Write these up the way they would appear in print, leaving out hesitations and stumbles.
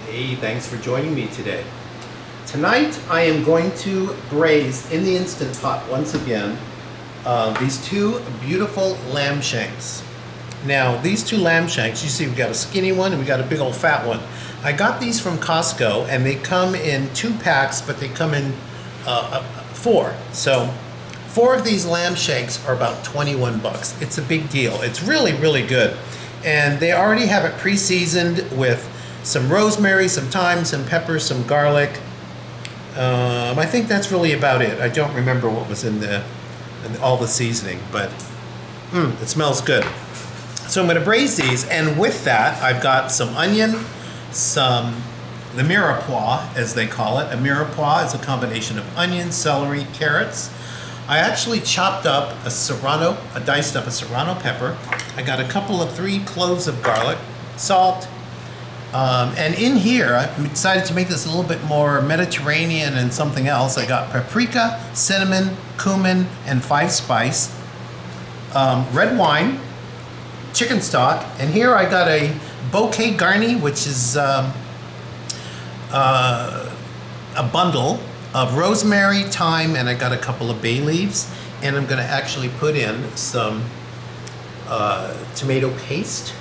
Hey, thanks for joining me today. Tonight I am going to braise in the Instant Pot once again these two beautiful lamb shanks. Now these two lamb shanks, you see we got a skinny one and we got a big old fat one. I got these from Costco and they come in 2 packs, but they come in 4. So 4 of these lamb shanks are about 21 bucks. It's a big deal. It's really, really good. And they already have it pre-seasoned with some rosemary, some thyme, some pepper, some garlic. I think that's really about it. I don't remember what was in all the seasoning, but it smells good. So I'm going to braise these, and with that, I've got some onion, the mirepoix, as they call it. A mirepoix is a combination of onion, celery, carrots. I actually chopped up diced up a serrano pepper. I got a couple of 3 cloves of garlic, salt, and in here, I decided to make this a little bit more Mediterranean and something else. I got paprika, cinnamon, cumin, and 5 spice, red wine, chicken stock, and here I got a bouquet garni, which is a bundle of rosemary, thyme, and I got a couple of bay leaves, and I'm going to actually put in some tomato paste.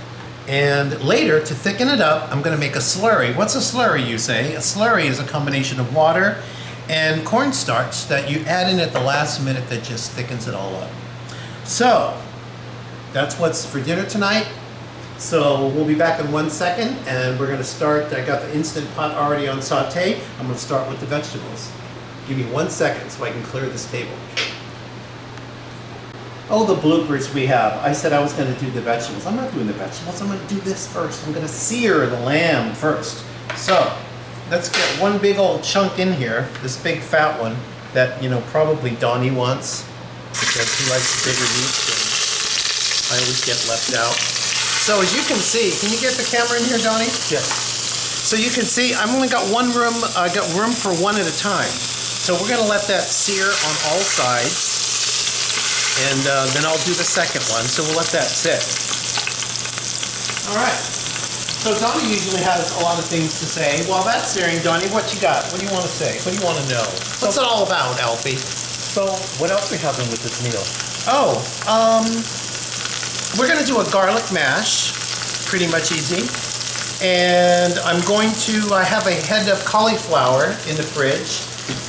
And later, to thicken it up, I'm going to make a slurry. What's a slurry, you say? A slurry is a combination of water and cornstarch that you add in at the last minute that just thickens it all up. So, that's what's for dinner tonight. So we'll be back in 1 second, and we're going to start. I got the Instant Pot already on saute. I'm going to start with the vegetables. Give me 1 second so I can clear this table. Oh, the bloopers we have. I said I was going to do the vegetables. I'm not doing the vegetables. I'm going to do this first. I'm going to sear the lamb first. So let's get one big old chunk in here, this big fat one that, probably Donnie wants because he likes bigger meats and I always get left out. So as you can see, can you get the camera in here, Donnie? Yes. So you can see I've only got one room. I got room for one at a time. So we're going to let that sear on all sides. And then I'll do the second one, so we'll let that sit. All right. So Donnie usually has a lot of things to say. While that's searing, Donnie, what you got? What do you want to say? What do you want to know? What's it all about, Alfie? So, what else are we having with this meal? Oh, we're going to do a garlic mash. Pretty much easy. And I have a head of cauliflower in the fridge.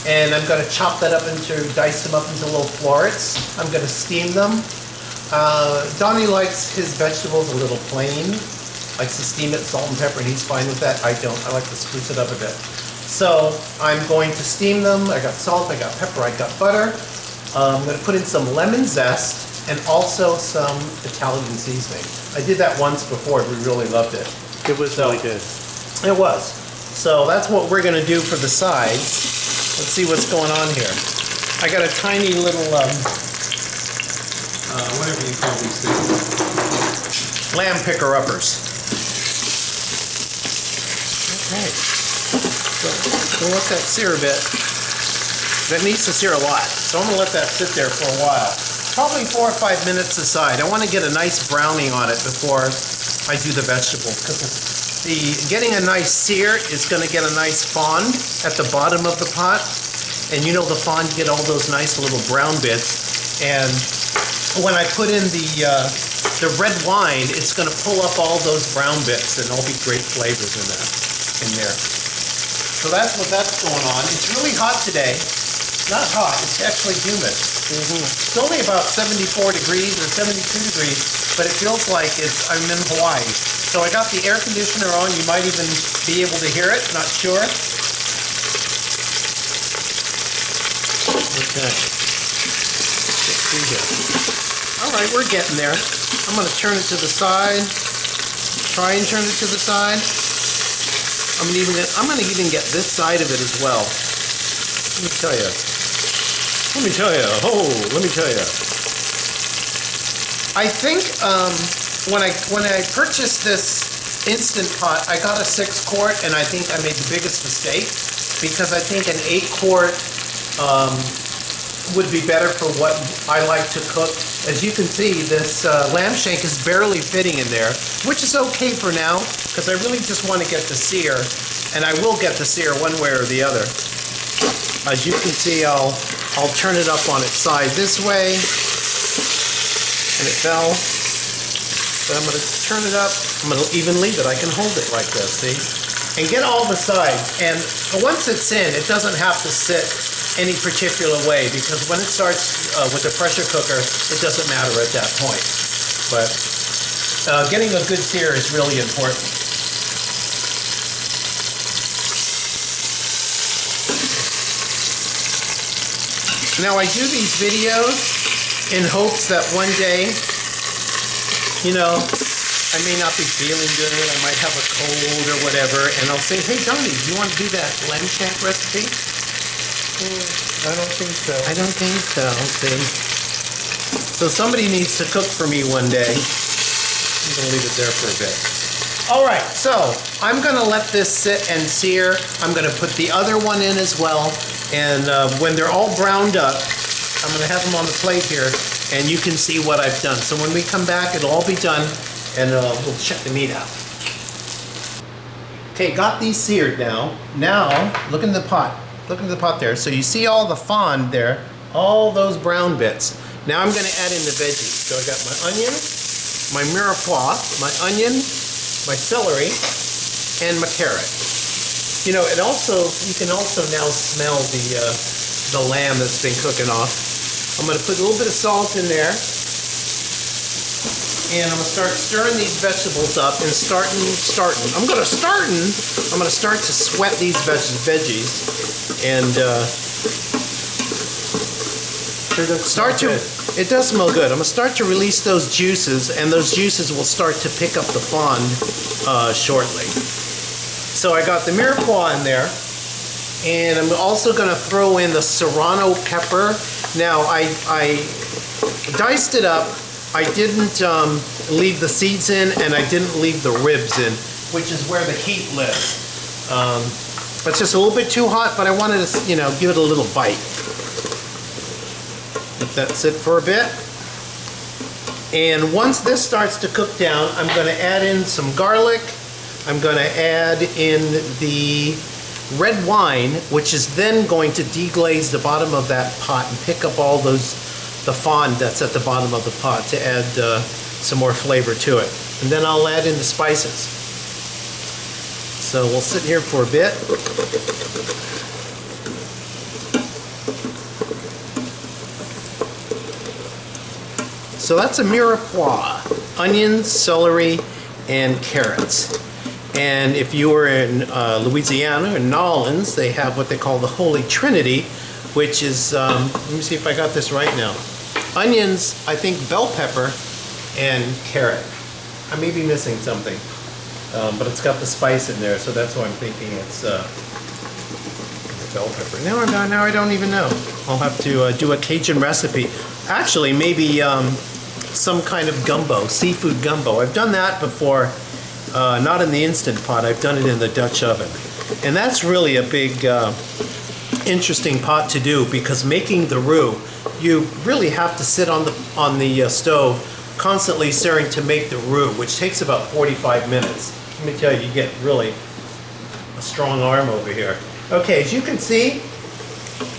And I'm going to chop that up dice them up into little florets. I'm going to steam them. Donnie likes his vegetables a little plain. Likes to steam it, salt and pepper, and he's fine with that. I don't. I like to spruce it up a bit. So I'm going to steam them. I got salt, I got pepper, I got butter. I'm going to put in some lemon zest and also some Italian seasoning. I did that once before. We really loved it. It was really good. It was. So that's what we're going to do for the sides. Let's see what's going on here. I got a tiny little, whatever you call these things, lamb picker-uppers. Okay. So we'll let that sear a bit. That needs to sear a lot. So I'm going to let that sit there for a while. Probably 4 or 5 minutes aside. I want to get a nice browning on it before I do the vegetables, because getting a nice sear is going to get a nice fond at the bottom of the pot. And the fond, you get all those nice little brown bits. And when I put in the red wine, it's going to pull up all those brown bits, and there'll be great flavors in there. So that's going on. It's really hot today. Not hot, it's actually humid. It's only about 74 degrees or 72 degrees, but it feels like I'm in Hawaii. So I got the air conditioner on. You might even be able to hear it, not sure. Okay. Let's see here. All right, we're getting there. I'm going to turn it to the side. Try and turn it to the side. I'm going to even get this side of it as well. Let me tell you. I think when I purchased this Instant Pot, I got a 6-quart, and I think I made the biggest mistake because I think an 8-quart would be better for what I like to cook As you can see, this lamb shank is barely fitting in there, which is okay for now, because I really just want to get the sear, and I will get the sear one way or the other. As you can see, I'll turn it up on its side this way, and it fell. But I'm going to turn it up. I'm going to even leave it. I can hold it like this, see? And get all the sides. And once it's in, it doesn't have to sit any particular way, because when it starts with the pressure cooker, it doesn't matter at that point. But getting a good sear is really important. Now I do these videos in hopes that one day, you know, I may not be feeling good, I might have a cold or whatever, and I'll say, hey Donnie, do you want to do that lamb shank recipe? I don't think so. I don't think so, see. So somebody needs to cook for me one day. I'm gonna leave it there for a bit. All right, so I'm gonna let this sit and sear. I'm gonna put the other one in as well, and when they're all browned up, I'm gonna have them on the plate here, and you can see what I've done. So when we come back, it'll all be done, and we'll check the meat out. Okay, got these seared now. Now, look in the pot. Look into the pot there. So you see all the fond there, all those brown bits. Now I'm gonna add in the veggies. So I got my onion, my mirepoix, my onion, my celery, and my carrot. You know, you can also now smell the lamb that's been cooking off. I'm gonna put a little bit of salt in there, and I'm gonna start stirring these vegetables up and starting. I'm gonna start to sweat these veggies, and it does smell good. I'm gonna start to release those juices, and those juices will start to pick up the fond shortly. So I got the mirepoix in there, and I'm also gonna throw in the serrano pepper. Now I diced it up. I didn't leave the seeds in, and I didn't leave the ribs in, which is where the heat lives. It's just a little bit too hot, but I wanted to, you know, give it a little bite. Let that sit for a bit. And once this starts to cook down, I'm going to add in some garlic. I'm going to add in the red wine, which is then going to deglaze the bottom of that pot and pick up all the fond that's at the bottom of the pot to add some more flavor to it. And then I'll add in the spices. So we'll sit here for a bit. So that's a mirepoix, onions, celery, and carrots. And if you were in Louisiana, in New Orleans, they have what they call the Holy Trinity, which is, let me see if I got this right now. Onions, I think bell pepper, and carrot. I may be missing something, but it's got the spice in there, so that's why I'm thinking it's bell pepper. Now I don't even know. I'll have to do a Cajun recipe. Actually, maybe some kind of gumbo, seafood gumbo. I've done that before, not in the Instant Pot. I've done it in the Dutch oven. And that's really a big, interesting pot to do, because making the roux, you really have to sit on the stove constantly stirring to make the roux, which takes about 45 minutes. Let me tell you, you get really a strong arm over here. Okay, as you can see,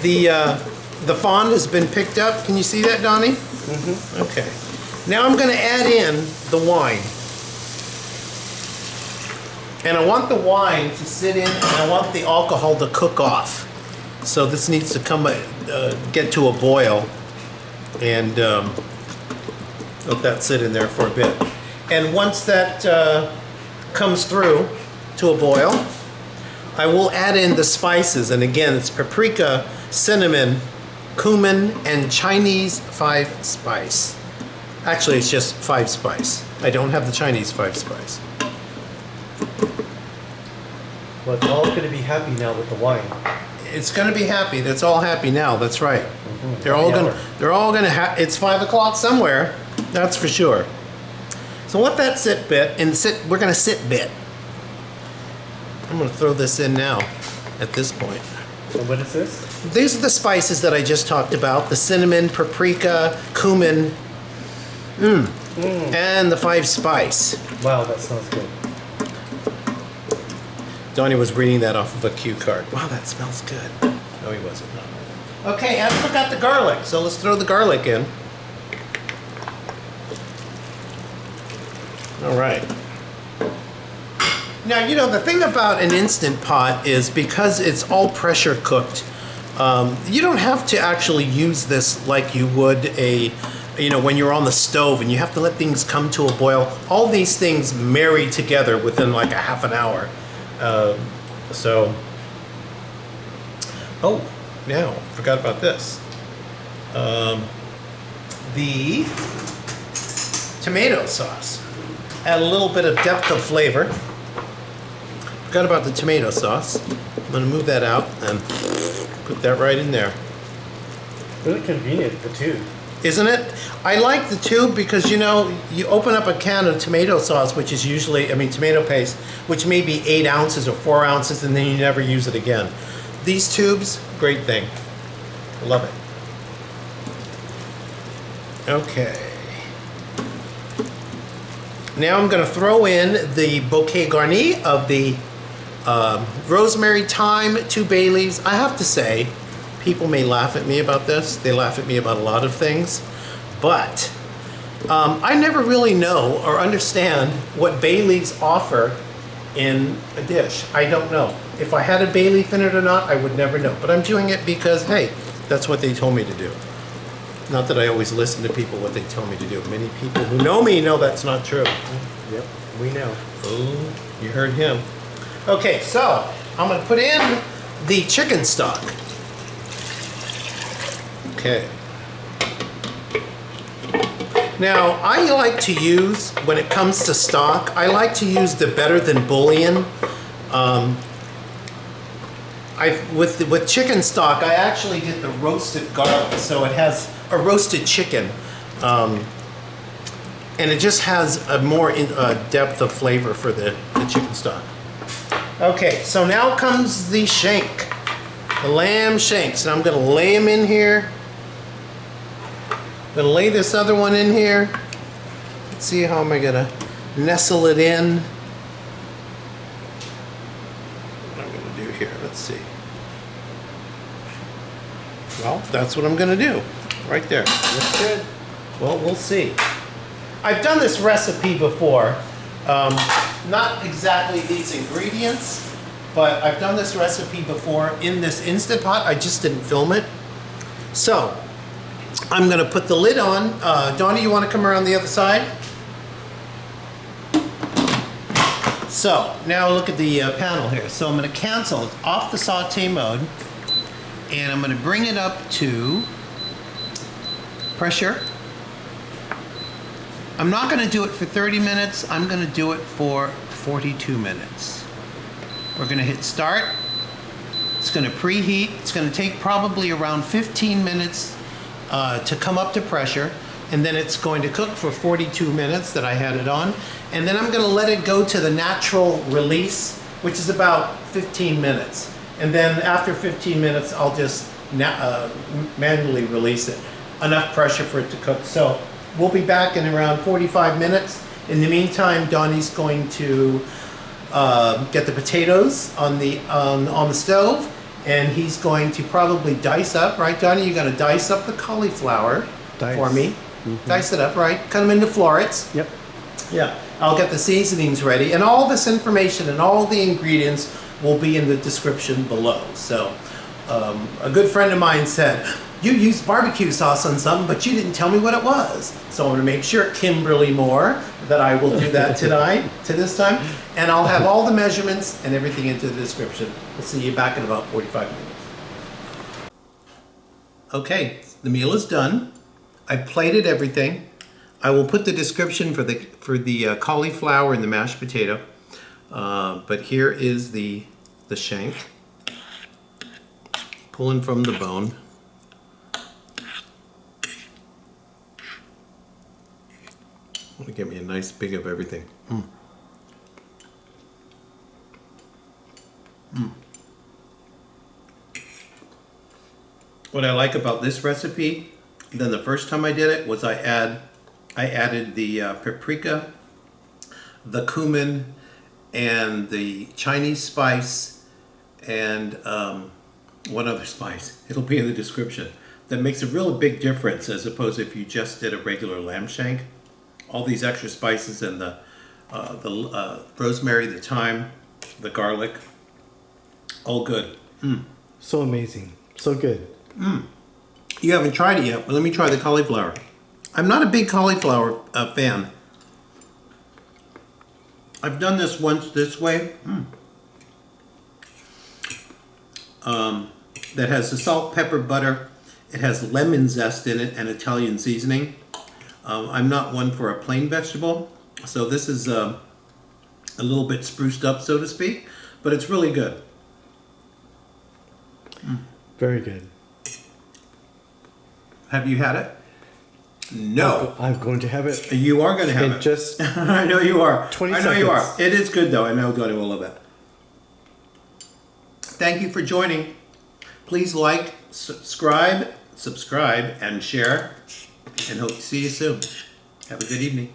the fond has been picked up. Can you see that, Donnie? Mm-hmm. Okay. Now I'm going to add in the wine. And I want the wine to sit in, and I want the alcohol to cook off. So this needs to come get to a boil, and let that sit in there for a bit. And once that comes through to a boil, I will add in the spices. And again, it's paprika, cinnamon, cumin, and Chinese 5-spice. Actually, it's just 5-spice. I don't have the Chinese 5-spice. Well, it's all going to be happy now with the wine. It's going to be happy. That's all happy now. That's right. Mm-hmm. They're all going to. It's 5 o'clock somewhere. That's for sure. So let that sit bit, and we're going to sit bit. I'm going to throw this in now. At this point. So what is this? These are the spices that I just talked about: the cinnamon, paprika, cumin, And the 5 spice. Wow, that smells good. Donnie was reading that off of a cue card. Wow, that smells good. No, he wasn't. No. Okay, and I forgot the garlic, so let's throw the garlic in. All right. Now, you know, the thing about an Instant Pot is because it's all pressure cooked, you don't have to actually use this like you would when you're on the stove and you have to let things come to a boil. All these things marry together within like a half an hour. Oh, now, forgot about this. The tomato sauce. Add a little bit of depth of flavor. Forgot about the tomato sauce. I'm gonna move that out and put that right in there. Really convenient, the tube. Isn't it? I like the tube because, you know, you open up a can of tomato sauce, which is usually, tomato paste, which may be 8 ounces or 4 ounces, and then you never use it again. These tubes, great thing. Love it. Okay. Now I'm going to throw in the bouquet garni of the rosemary, thyme, 2 bay leaves. I have to say, people may laugh at me about this. They laugh at me about a lot of things. But I never really know or understand what bay leaves offer in a dish. I don't know. If I had a bay leaf in it or not, I would never know. But I'm doing it because, hey, that's what they told me to do. Not that I always listen to people what they tell me to do. Many people who know me know that's not true. Yep, we know. Oh, you heard him. Okay, so I'm going to put in the chicken stock. Okay. Now, I like to use, when it comes to stock, I like to use the Better Than Bouillon. With chicken stock, I actually did the roasted garlic, so it has a roasted chicken, and it just has a more depth of flavor for the chicken stock. Okay, so now comes the shank, the lamb shanks, and I'm going to lay them in here. I'm going to lay this other one in here. Let's see, how am I going to nestle it in? What I'm going to do here, let's see. Well, that's what I'm going to do. Right there. Looks good. Well, we'll see. I've done this recipe before. Not exactly these ingredients, but I've done this recipe before in this Instant Pot. I just didn't film it. So, I'm going to put the lid on. Donnie, you want to come around the other side? So, now look at the panel here. So I'm going to cancel off the saute mode, and I'm going to bring it up to pressure. I'm not going to do it for 30 minutes. I'm going to do it for 42 minutes. We're going to hit start. It's going to preheat. It's going to take probably around 15 minutes to come up to pressure. And then it's going to cook for 42 minutes that I had it on. And then I'm going to let it go to the natural release, which is about 15 minutes. And then after 15 minutes, I'll just manually release it. Enough pressure for it to cook. So we'll be back in around 45 minutes. In the meantime, Donnie's going to get the potatoes on the stove, and he's going to probably dice up, right, Donnie? You're going to dice up the cauliflower for me. Mm-hmm. Dice it up, right? Cut them into florets. Yep. Yeah. I'll get the seasonings ready, and all this information and all the ingredients will be in the description below. So a good friend of mine said, you used barbecue sauce on something, but you didn't tell me what it was. So I'm going to make sure, Kimberly Moore, that I will do that tonight, to this time. And I'll have all the measurements and everything into the description. We'll see you back in about 45 minutes. Okay, the meal is done. I've plated everything. I will put the description for the cauliflower and the mashed potato. But here is the shank. Pulling from the bone. I'm gonna get me a nice big of everything. What I like about this recipe than the first time I did it was I add I added the paprika, the cumin, and the Chinese spice, and one other spice. It'll be in the description. That makes a real big difference as opposed to if you just did a regular lamb shank. All these extra spices and the rosemary, the thyme, the garlic, all good. So amazing. So good. You haven't tried it yet, but let me try the cauliflower. I'm not a big cauliflower fan. I've done this once this way. That has the salt, pepper, butter. It has lemon zest in it and Italian seasoning. I'm not one for a plain vegetable, so this is a little bit spruced up, so to speak, but it's really good. Very good. Have you had it? No. I'm going to have it. You are going to have in it. just I know you are. 20 I know you seconds. are. It is good though. I know Donnie will love it. Thank you for joining. Please like, subscribe, and share. And hope to see you soon. Have a good evening.